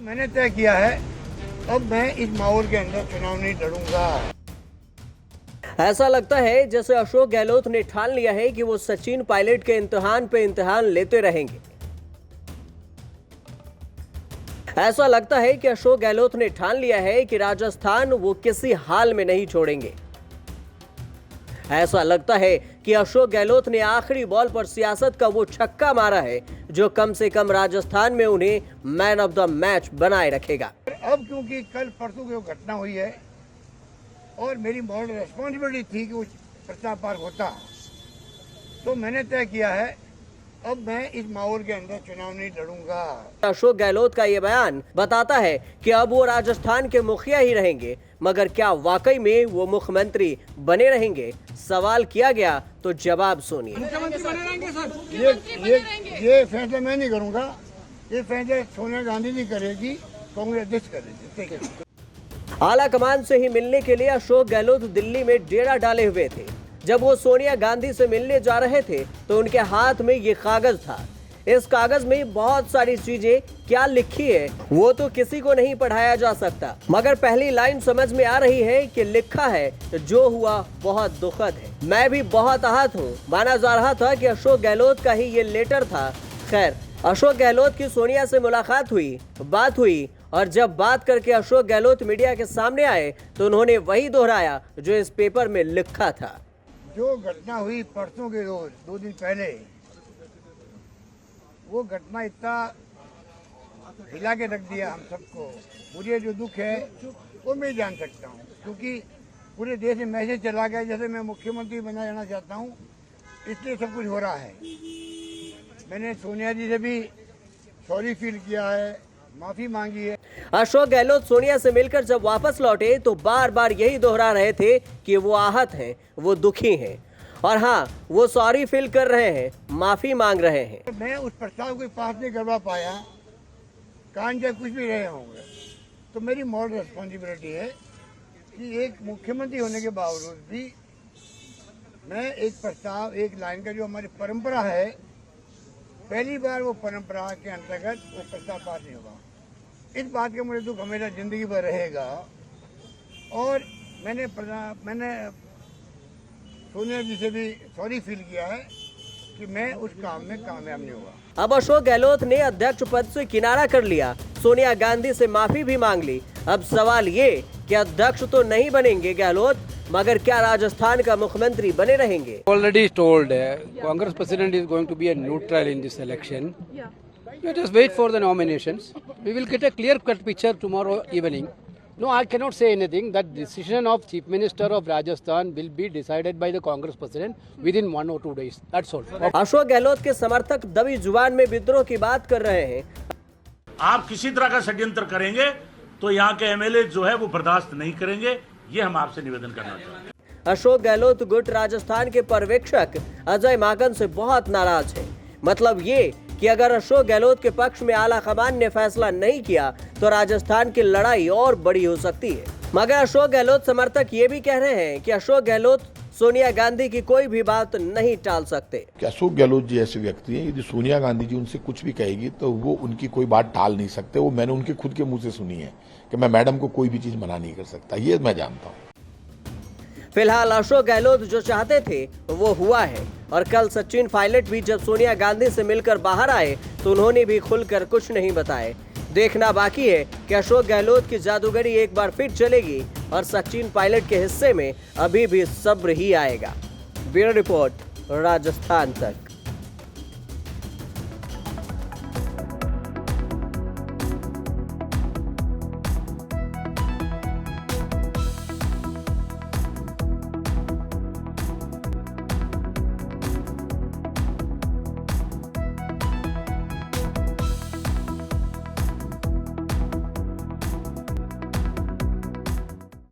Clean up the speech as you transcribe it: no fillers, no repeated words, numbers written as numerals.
मैंने तय किया है अब मैं इस माहौल के अंदर चुनाव नहीं लड़ूंगा। ऐसा लगता है जैसे अशोक गहलोत ने ठान लिया है कि वो सचिन पायलट के इम्तिहान पे इम्तिहान लेते रहेंगे। ऐसा लगता है कि अशोक गहलोत ने ठान लिया है कि राजस्थान वो किसी हाल में नहीं छोड़ेंगे। ऐसा लगता है कि अशोक गहलोत ने आखिरी बॉल पर सियासत का वो छक्का मारा है जो कम से कम राजस्थान में उन्हें मैन ऑफ द मैच बनाए रखेगा। अब क्योंकि कल परसों की वो घटना हुई है और मेरी मॉरल रेस्पॉन्सिबिलिटी थी कि वो प्रताप पार्क होता, तो मैंने तय किया है अब मैं इस माहौल के अंदर चुनाव नहीं लड़ूंगा। अशोक गहलोत का ये बयान बताता है कि अब वो राजस्थान के मुखिया ही रहेंगे, मगर क्या वाकई में वो मुख्यमंत्री बने रहेंगे? सवाल किया गया तो जवाब सुनिए। मुख्यमंत्री बने रहेंगे सर। ये फैसला मैं नहीं करूंगा, ये फैसला सोनिया गांधी जी करेगी, कांग्रेस अध्यक्ष करेगी। आला कमान से ही मिलने के लिए अशोक गहलोत दिल्ली में डेरा डाले हुए थे। जब वो सोनिया गांधी से मिलने जा रहे थे तो उनके हाथ में ये कागज था। इस कागज में बहुत सारी चीजें क्या लिखी है वो तो किसी को नहीं पढ़ाया जा सकता, मगर पहली लाइन समझ में आ रही है कि लिखा है जो हुआ बहुत दुखद है। मैं भी बहुत आहत हूँ। माना जा रहा था कि अशोक गहलोत का ही ये लेटर था। खैर, अशोक गहलोत की सोनिया से मुलाकात हुई, बात हुई, और जब बात करके अशोक गहलोत मीडिया के सामने आए तो उन्होंने वही दोहराया जो इस पेपर में लिखा था। जो घटना हुई परसों के रोज 2 दिन पहले, वो घटना इतना हिला के रख दिया हम सबको। मुझे जो दुख है वो मैं जान सकता हूँ, क्योंकि पूरे देश में मैसेज चला गया जैसे मैं मुख्यमंत्री बना जाना चाहता हूँ, इसलिए सब कुछ हो रहा है। मैंने सोनिया जी से भी सॉरी फील किया है, माफी मांगी है। अशोक गहलोत सोनिया से मिलकर जब वापस लौटे तो बार बार यही दोहरा रहे थे कि वो आहत हैं, वो दुखी हैं, और हाँ, वो सॉरी फील कर रहे हैं, माफी मांग रहे हैं। मैं उस प्रस्ताव के पास नहीं करवा पाया, कान जब कुछ भी रहे होंगे, तो मेरी मॉरल रिस्पॉन्सिबिलिटी है कि एक मुख्यमंत्री होने के बावजूद भी मैं एक प्रस्ताव, एक लाइन का जो हमारी परंपरा है, पहली बार वो परंपरा के अंतर्गत वो प्रस्ताव पास नहीं होगा। इस बात का मुझे दुख हमेशा जिंदगी भर रहेगा। और मैंने सोनिया जी से भी सॉरी फील किया है कि मैं उस काम में कामयाब नहीं हुआ। अब अशोक गहलोत ने अध्यक्ष पद से किनारा कर लिया, सोनिया गांधी से माफी भी मांग ली। अब सवाल ये कि अध्यक्ष तो नहीं बनेंगे गहलोत, मगर क्या राजस्थान का मुख्यमंत्री बने रहेंगे? Already told, Congress president is going to be a neutral in this election. Let us wait for the nominations. We will get a clear-cut picture tomorrow evening. No, I cannot say anything. That decision of Chief Minister of Rajasthan will be decided by the Congress president within 1 or 2 days. That's all. Ashok Gehlot के समर्थक दबी जुबान में विद्रोह की बात कर रहे हैं। आप किसी तरह का षड्यंत्र करेंगे तो यहाँ के एमएलए जो है वो बर्दाश्त नहीं करेंगे, ये हम आपसे निवेदन करना चाहते हैं। अशोक गहलोत गुट राजस्थान के पर्यवेक्षक अजय माकन से बहुत नाराज है। मतलब ये कि अगर अशोक गहलोत के पक्ष में आला कमान ने फैसला नहीं किया तो राजस्थान की लड़ाई और बड़ी हो सकती है। मगर अशोक गहलोत समर्थक ये भी कह रहे हैं कि अशोक गहलोत सोनिया गांधी की कोई भी बात नहीं टाल सकते। अशोक गहलोत जी ऐसे व्यक्ति हैं, यदि सोनिया गांधी जी उनसे कुछ भी कहेगी तो वो उनकी कोई बात टाल नहीं सकते। वो मैंने उनके खुद के मुंह से सुनी है कि मैं मैडम को कोई भी चीज मना नहीं कर सकता, ये मैं जानता हूँ। फिलहाल अशोक गहलोत जो चाहते थे वो हुआ है, और कल सचिन पायलट भी जब सोनिया गांधी से मिलकर बाहर आए तो उन्होंने भी खुलकर कुछ नहीं बताए। देखना बाकी है कि अशोक गहलोत की जादूगरी एक बार फिर चलेगी और सचिन पायलट के हिस्से में अभी भी सब्र ही आएगा। ब्यूरो रिपोर्ट, राजस्थान तक।